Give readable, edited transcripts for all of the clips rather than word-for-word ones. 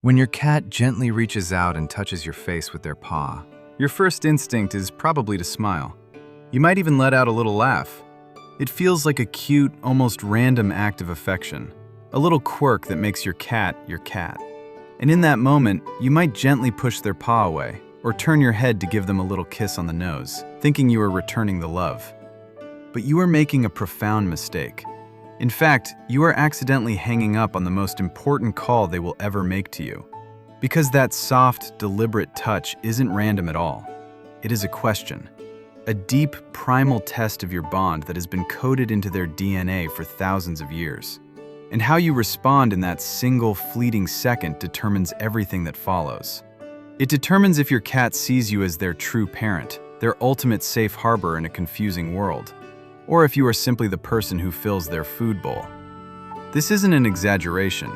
When your cat gently reaches out and touches your face with their paw, your first instinct is probably to smile. You might even let out a little laugh. It feels like a cute, almost random act of affection, a little quirk that makes your cat your cat. And in that moment, you might gently push their paw away, or turn your head to give them a little kiss on the nose, thinking you are returning the love. But you are making a profound mistake. In fact, you are accidentally hanging up on the most important call they will ever make to you. Because that soft, deliberate touch isn't random at all. It is a question. A deep, primal test of your bond that has been coded into their DNA for thousands of years. And how you respond in that single, fleeting second determines everything that follows. It determines if your cat sees you as their true parent, their ultimate safe harbor in a confusing world, or if you are simply the person who fills their food bowl. This isn't an exaggeration.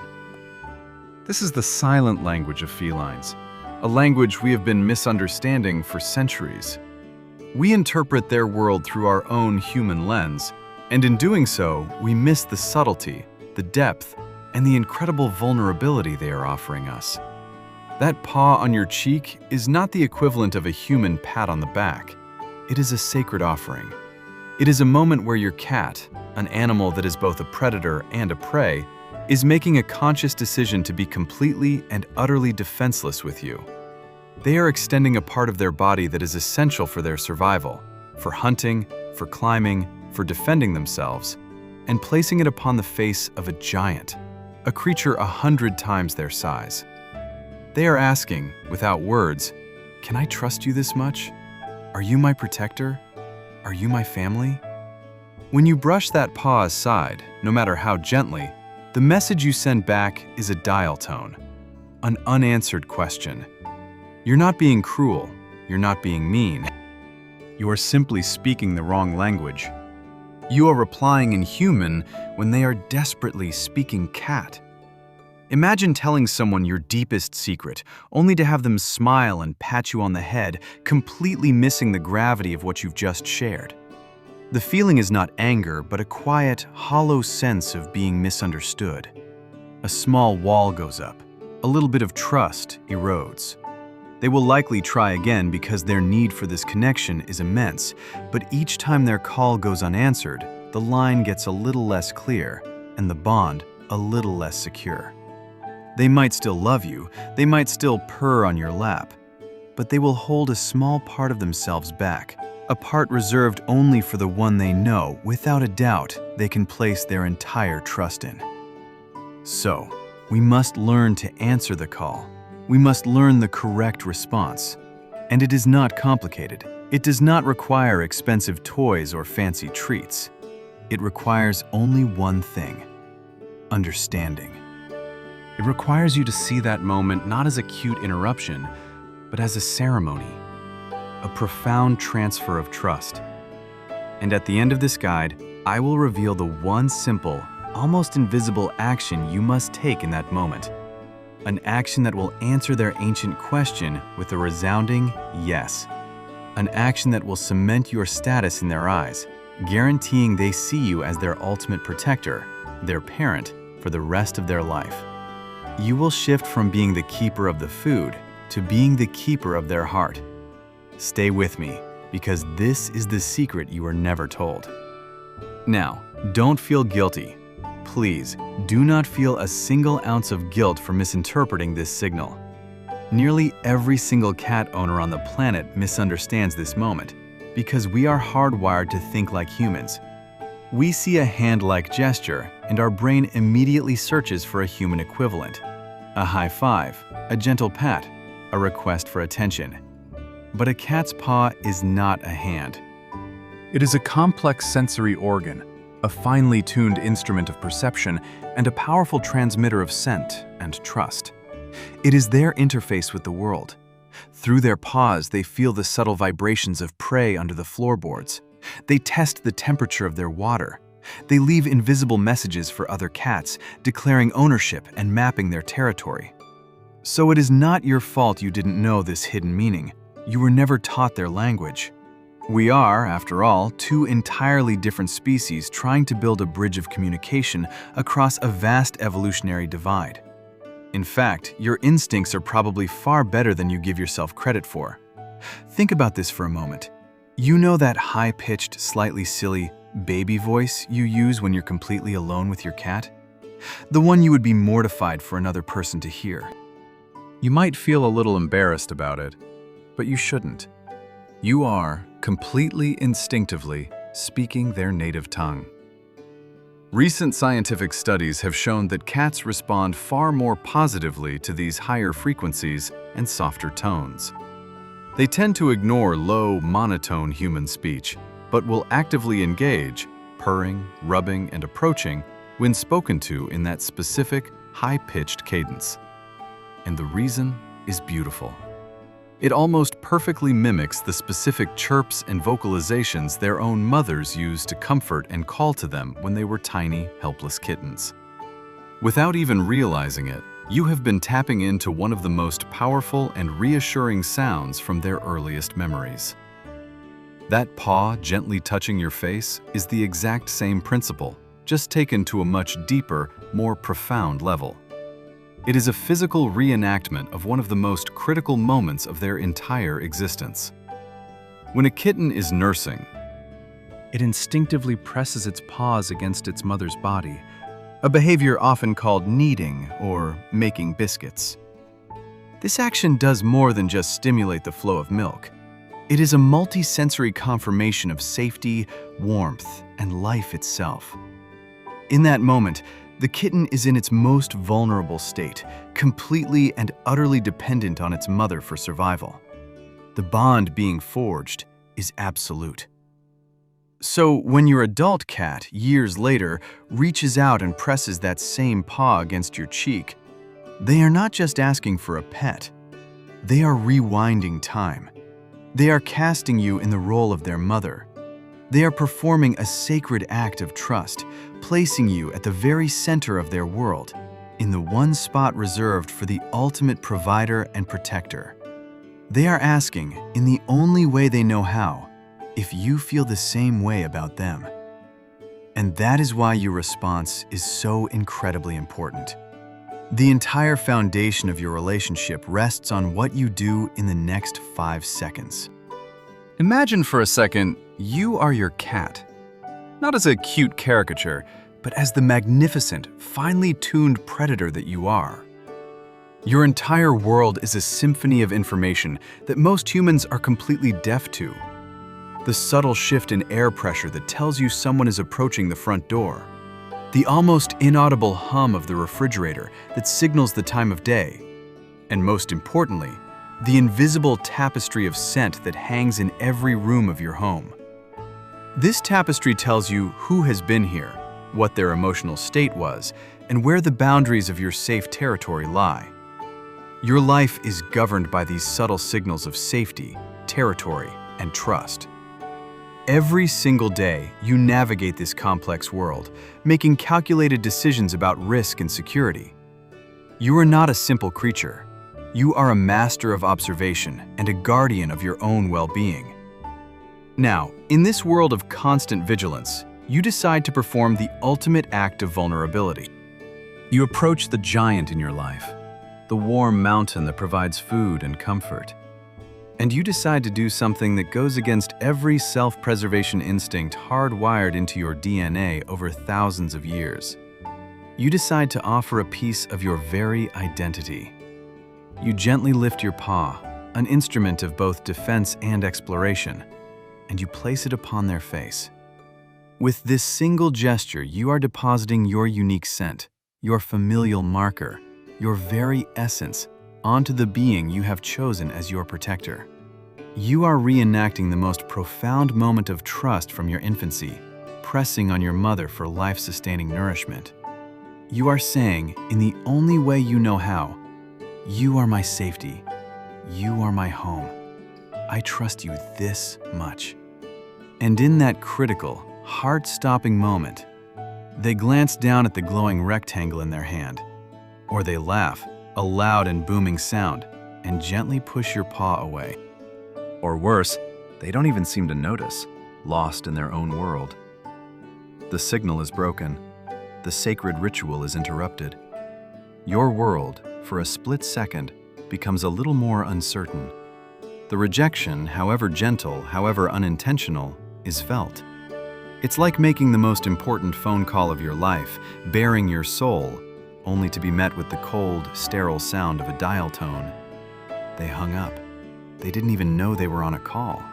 This is the silent language of felines, a language we have been misunderstanding for centuries. We interpret their world through our own human lens, and in doing so, we miss the subtlety, the depth, and the incredible vulnerability they are offering us. That paw on your cheek is not the equivalent of a human pat on the back. It is a sacred offering. It is a moment where your cat, an animal that is both a predator and a prey, is making a conscious decision to be completely and utterly defenseless with you. They are extending a part of their body that is essential for their survival, for hunting, for climbing, for defending themselves, and placing it upon the face of a giant, a creature 100 times their size. They are asking, without words, "Can I trust you this much? Are you my protector? Are you my family?" When you brush that paw aside, no matter how gently, the message you send back is a dial tone, an unanswered question. You're not being cruel, you're not being mean. You are simply speaking the wrong language. You are replying in human when they are desperately speaking cat. Imagine telling someone your deepest secret, only to have them smile and pat you on the head, completely missing the gravity of what you've just shared. The feeling is not anger, but a quiet, hollow sense of being misunderstood. A small wall goes up. A little bit of trust erodes. They will likely try again because their need for this connection is immense, but each time their call goes unanswered, the line gets a little less clear, and the bond a little less secure. They might still love you, they might still purr on your lap, but they will hold a small part of themselves back, a part reserved only for the one they know, without a doubt, they can place their entire trust in. So, we must learn to answer the call. We must learn the correct response. And it is not complicated. It does not require expensive toys or fancy treats. It requires only one thing: understanding. It requires you to see that moment not as a cute interruption, but as a ceremony, a profound transfer of trust. And at the end of this guide, I will reveal the one simple, almost invisible action you must take in that moment. An action that will answer their ancient question with a resounding yes. An action that will cement your status in their eyes, guaranteeing they see you as their ultimate protector, their parent, for the rest of their life. You will shift from being the keeper of the food to being the keeper of their heart. Stay with me, because this is the secret you are never told. Now, don't feel guilty. Please, do not feel a single ounce of guilt for misinterpreting this signal. Nearly every single cat owner on the planet misunderstands this moment, because we are hardwired to think like humans. We see a hand-like gesture, and our brain immediately searches for a human equivalent. A high five, a gentle pat, a request for attention. But a cat's paw is not a hand. It is a complex sensory organ, a finely tuned instrument of perception, and a powerful transmitter of scent and trust. It is their interface with the world. Through their paws, they feel the subtle vibrations of prey under the floorboards. They test the temperature of their water. They leave invisible messages for other cats, declaring ownership and mapping their territory. So it is not your fault you didn't know this hidden meaning. You were never taught their language. We are, after all, two entirely different species trying to build a bridge of communication across a vast evolutionary divide. In fact, your instincts are probably far better than you give yourself credit for. Think about this for a moment. You know that high-pitched, slightly silly baby voice you use when you're completely alone with your cat? The one you would be mortified for another person to hear. You might feel a little embarrassed about it, but you shouldn't. You are, completely instinctively, speaking their native tongue. Recent scientific studies have shown that cats respond far more positively to these higher frequencies and softer tones. They tend to ignore low, monotone human speech, but will actively engage, purring, rubbing, and approaching when spoken to in that specific, high-pitched cadence. And the reason is beautiful. It almost perfectly mimics the specific chirps and vocalizations their own mothers used to comfort and call to them when they were tiny, helpless kittens. Without even realizing it, you have been tapping into one of the most powerful and reassuring sounds from their earliest memories. That paw gently touching your face is the exact same principle, just taken to a much deeper, more profound level. It is a physical reenactment of one of the most critical moments of their entire existence. When a kitten is nursing, it instinctively presses its paws against its mother's body, a behavior often called kneading or making biscuits. This action does more than just stimulate the flow of milk. It is a multi-sensory confirmation of safety, warmth, and life itself. In that moment, the kitten is in its most vulnerable state, completely and utterly dependent on its mother for survival. The bond being forged is absolute. So when your adult cat, years later, reaches out and presses that same paw against your cheek, they are not just asking for a pet. They are rewinding time. They are casting you in the role of their mother. They are performing a sacred act of trust, placing you at the very center of their world, in the one spot reserved for the ultimate provider and protector. They are asking, in the only way they know how, if you feel the same way about them. And that is why your response is so incredibly important. The entire foundation of your relationship rests on what you do in the next 5 seconds. Imagine for a second, you are your cat. Not as a cute caricature, but as the magnificent, finely tuned predator that you are. Your entire world is a symphony of information that most humans are completely deaf to. The subtle shift in air pressure that tells you someone is approaching the front door. The almost inaudible hum of the refrigerator that signals the time of day. And most importantly, the invisible tapestry of scent that hangs in every room of your home. This tapestry tells you who has been here, what their emotional state was, and where the boundaries of your safe territory lie. Your life is governed by these subtle signals of safety, territory, and trust. Every single day, you navigate this complex world, making calculated decisions about risk and security. You are not a simple creature. You are a master of observation and a guardian of your own well-being. Now, in this world of constant vigilance, you decide to perform the ultimate act of vulnerability. You approach the giant in your life, the warm mountain that provides food and comfort. And you decide to do something that goes against every self-preservation instinct hardwired into your DNA over thousands of years. You decide to offer a piece of your very identity. You gently lift your paw, an instrument of both defense and exploration, and you place it upon their face. With this single gesture, you are depositing your unique scent, your familial marker, your very essence, onto the being you have chosen as your protector. You are reenacting the most profound moment of trust from your infancy, pressing on your mother for life-sustaining nourishment. You are saying, in the only way you know how, "You are my safety. You are my home. I trust you this much." And in that critical, heart-stopping moment, they glance down at the glowing rectangle in their hand, or they laugh, a loud and booming sound, and gently push your paw away. Or worse, they don't even seem to notice, lost in their own world. The signal is broken. The sacred ritual is interrupted. Your world, for a split second, becomes a little more uncertain. The rejection, however gentle, however unintentional, is felt. It's like making the most important phone call of your life, bearing your soul, only to be met with the cold, sterile sound of a dial tone. They hung up. They didn't even know they were on a call.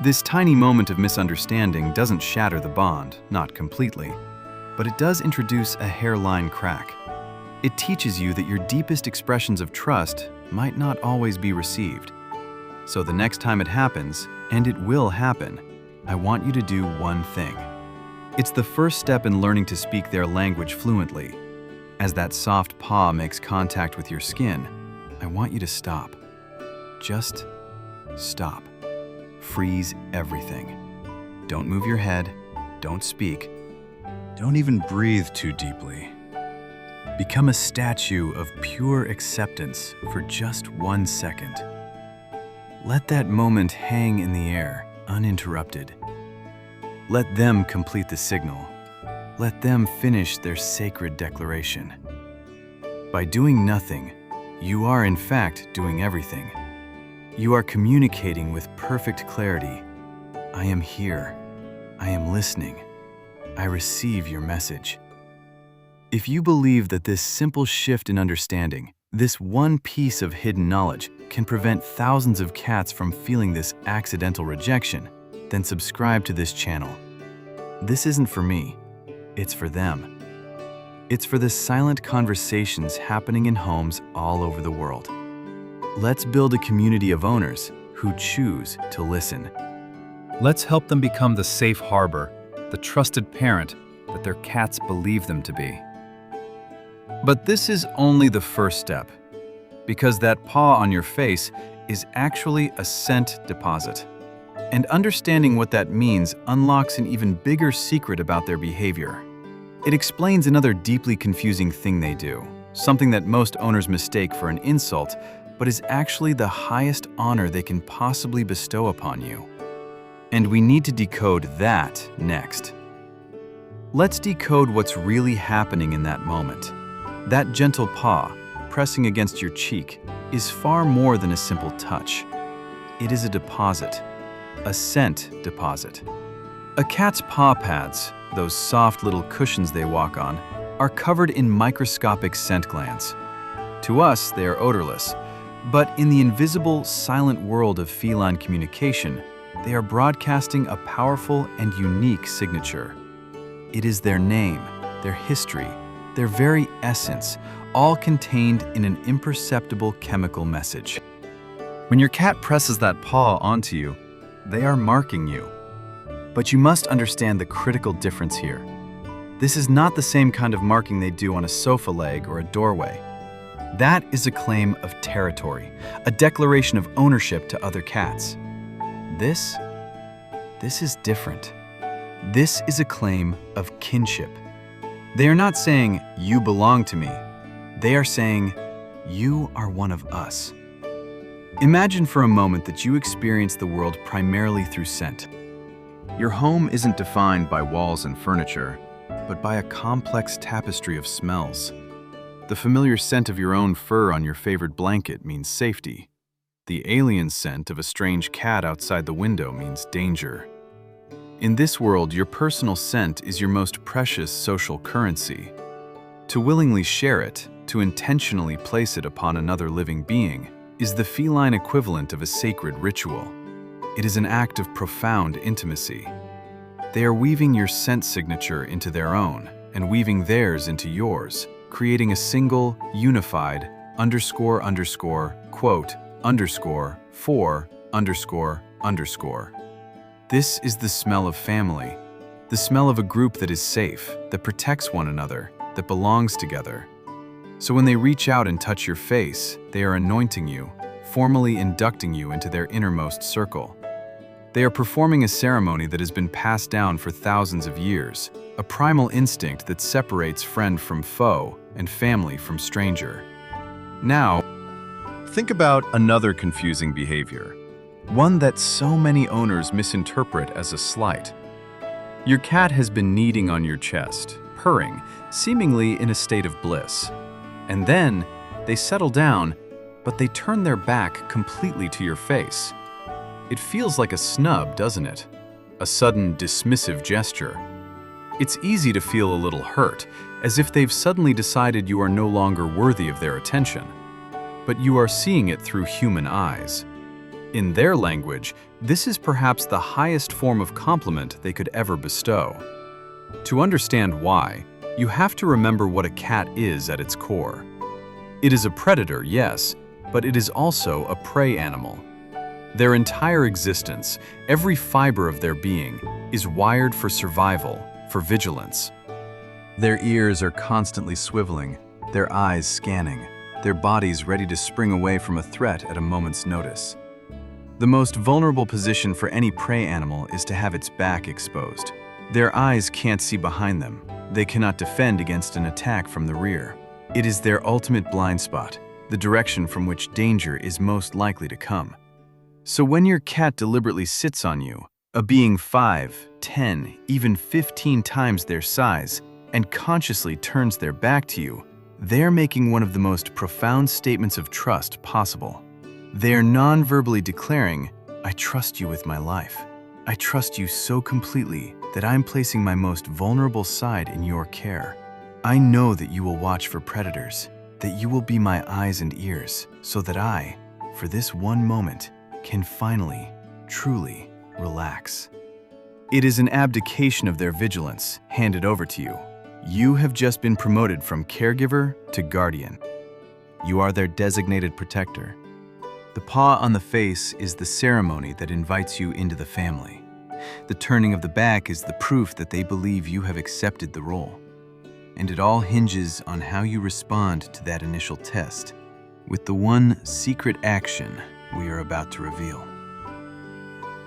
This tiny moment of misunderstanding doesn't shatter the bond, not completely, but it does introduce a hairline crack. It teaches you that your deepest expressions of trust might not always be received. So the next time it happens, and it will happen, I want you to do one thing. It's the first step in learning to speak their language fluently. As that soft paw makes contact with your skin, I want you to stop. Just stop. Freeze everything. Don't move your head. Don't speak. Don't even breathe too deeply. Become a statue of pure acceptance for just 1 second. Let that moment hang in the air, uninterrupted. Let them complete the signal. Let them finish their sacred declaration. By doing nothing, you are in fact doing everything. You are communicating with perfect clarity. I am here. I am listening. I receive your message. If you believe that this simple shift in understanding, this one piece of hidden knowledge, can prevent thousands of cats from feeling this accidental rejection, then subscribe to this channel. This isn't for me, it's for them. It's for the silent conversations happening in homes all over the world. Let's build a community of owners who choose to listen. Let's help them become the safe harbor, the trusted parent that their cats believe them to be. But this is only the first step, because that paw on your face is actually a scent deposit. And understanding what that means unlocks an even bigger secret about their behavior. It explains another deeply confusing thing they do, something that most owners mistake for an insult, but is actually the highest honor they can possibly bestow upon you. And we need to decode that next. Let's decode what's really happening in that moment. That gentle paw, pressing against your cheek, is far more than a simple touch. It is a deposit, a scent deposit. A cat's paw pads, those soft little cushions they walk on, are covered in microscopic scent glands. To us, they are odorless, but in the invisible, silent world of feline communication, they are broadcasting a powerful and unique signature. It is their name, their history, their very essence, all contained in an imperceptible chemical message. When your cat presses that paw onto you, they are marking you. But you must understand the critical difference here. This is not the same kind of marking they do on a sofa leg or a doorway. That is a claim of territory, a declaration of ownership to other cats. This is different. This is a claim of kinship. They are not saying, "You belong to me." They are saying, "You are one of us." Imagine for a moment that you experience the world primarily through scent. Your home isn't defined by walls and furniture, but by a complex tapestry of smells. The familiar scent of your own fur on your favorite blanket means safety. The alien scent of a strange cat outside the window means danger. In this world, your personal scent is your most precious social currency. To willingly share it, to intentionally place it upon another living being, is the feline equivalent of a sacred ritual. It is an act of profound intimacy. They are weaving your scent signature into their own, and weaving theirs into yours, creating a single, unified, quote, _for__. This is the smell of family, the smell of a group that is safe, that protects one another, that belongs together. So when they reach out and touch your face, they are anointing you, formally inducting you into their innermost circle. They are performing a ceremony that has been passed down for thousands of years, a primal instinct that separates friend from foe and family from stranger. Now, think about another confusing behavior, one that so many owners misinterpret as a slight. Your cat has been kneading on your chest, purring, seemingly in a state of bliss. And then, They settle down, but they turn their back completely to your face. It feels like a snub, doesn't it? A sudden, dismissive gesture. It's easy to feel a little hurt, as if they've suddenly decided you are no longer worthy of their attention. But you are seeing it through human eyes. In their language, this is perhaps the highest form of compliment they could ever bestow. To understand why, you have to remember what a cat is at its core. It is a predator, yes, but it is also a prey animal. Their entire existence, every fiber of their being, is wired for survival, for vigilance. Their ears are constantly swiveling, their eyes scanning, their bodies ready to spring away from a threat at a moment's notice. The most vulnerable position for any prey animal is to have its back exposed. Their eyes can't see behind them. They cannot defend against an attack from the rear. It is their ultimate blind spot, the direction from which danger is most likely to come. So when your cat deliberately sits on you, a being 5, 10, even 15 times their size, and consciously turns their back to you, they're making one of the most profound statements of trust possible. They are non-verbally declaring, "I trust you with my life. I trust you so completely that I'm placing my most vulnerable side in your care. I know that you will watch for predators, that you will be my eyes and ears, so that I, for this one moment, can finally, truly relax." It is an abdication of their vigilance handed over to you. You have just been promoted from caregiver to guardian. You are their designated protector. The paw on the face is the ceremony that invites you into the family. The turning of the back is the proof that they believe you have accepted the role. And it all hinges on how you respond to that initial test, with the one secret action we are about to reveal.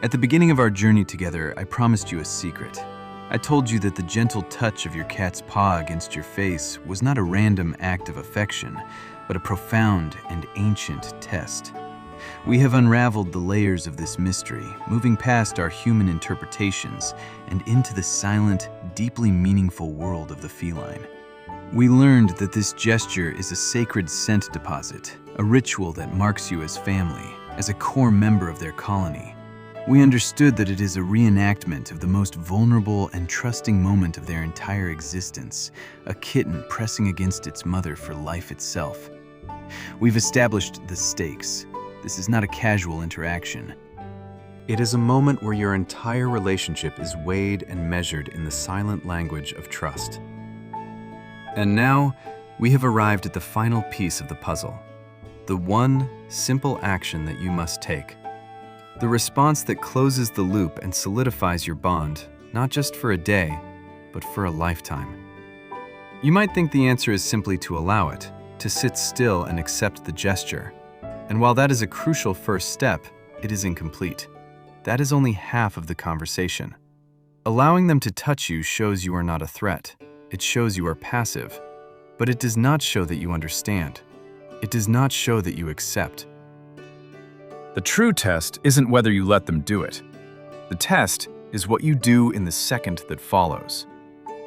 At the beginning of our journey together, I promised you a secret. I told you that the gentle touch of your cat's paw against your face was not a random act of affection, but a profound and ancient test. We have unraveled the layers of this mystery, moving past our human interpretations and into the silent, deeply meaningful world of the feline. We learned that this gesture is a sacred scent deposit, a ritual that marks you as family, as a core member of their colony. We understood that it is a reenactment of the most vulnerable and trusting moment of their entire existence, a kitten pressing against its mother for life itself. We've established the stakes. This is not a casual interaction. It is a moment where your entire relationship is weighed and measured in the silent language of trust. And now, we have arrived at the final piece of the puzzle. The one simple action that you must take. The response that closes the loop and solidifies your bond, not just for a day, but for a lifetime. You might think the answer is simply to allow it, to sit still and accept the gesture. And while that is a crucial first step, it is incomplete. That is only half of the conversation. Allowing them to touch you shows you are not a threat. It shows you are passive. But it does not show that you understand. It does not show that you accept. The true test isn't whether you let them do it. The test is what you do in the second that follows.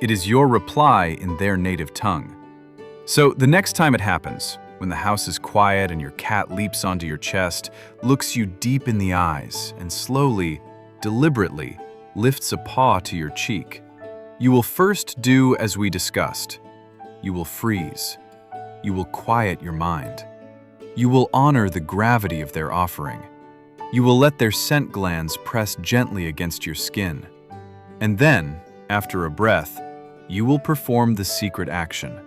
It is your reply in their native tongue. So the next time it happens, when the house is quiet and your cat leaps onto your chest, looks you deep in the eyes, and slowly, deliberately, lifts a paw to your cheek, you will first do as we discussed. You will freeze. You will quiet your mind. You will honor the gravity of their offering. You will let their scent glands press gently against your skin. And then, after a breath, you will perform the secret action.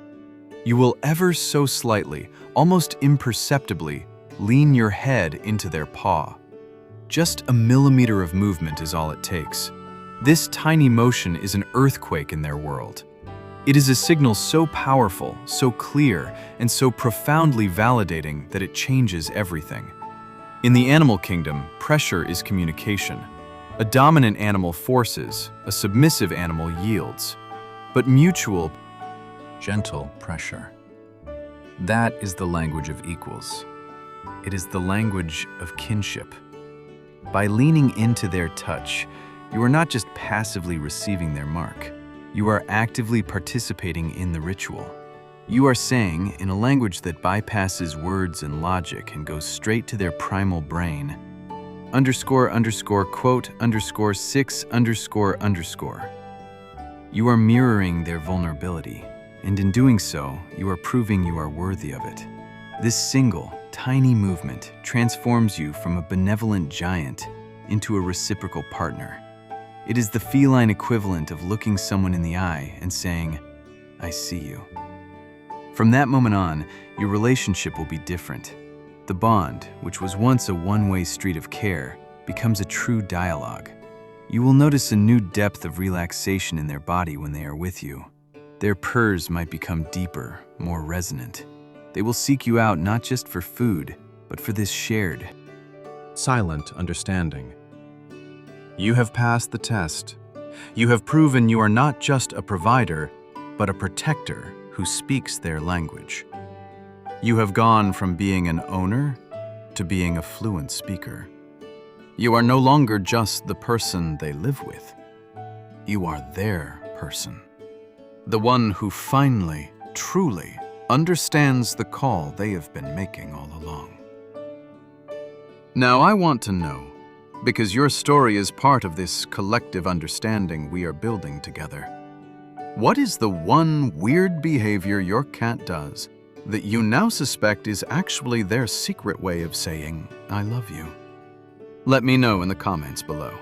You will ever so slightly, almost imperceptibly, lean your head into their paw. Just a millimeter of movement is all it takes. This tiny motion is an earthquake in their world. It is a signal so powerful, so clear, and so profoundly validating that it changes everything. In the animal kingdom, pressure is communication. A dominant animal forces, a submissive animal yields. But mutual, gentle pressure. That is the language of equals. It is the language of kinship. By leaning into their touch, you are not just passively receiving their mark. You are actively participating in the ritual. You are saying, in a language that bypasses words and logic and goes straight to their primal brain, quote, _6 ___. You are mirroring their vulnerability, and in doing so, you are proving you are worthy of it. This single, tiny movement transforms you from a benevolent giant into a reciprocal partner. It is the feline equivalent of looking someone in the eye and saying, "I see you." From that moment on, your relationship will be different. The bond, which was once a one-way street of care, becomes a true dialogue. You will notice a new depth of relaxation in their body when they are with you. Their purrs might become deeper, more resonant. They will seek you out not just for food, but for this shared, silent understanding. You have passed the test. You have proven you are not just a provider, but a protector who speaks their language. You have gone from being an owner to being a fluent speaker. You are no longer just the person they live with. You are their person. The one who finally, truly understands the call they have been making all along. Now I want to know, because your story is part of this collective understanding we are building together. What is the one weird behavior your cat does that you now suspect is actually their secret way of saying, "I love you"? Let me know in the comments below.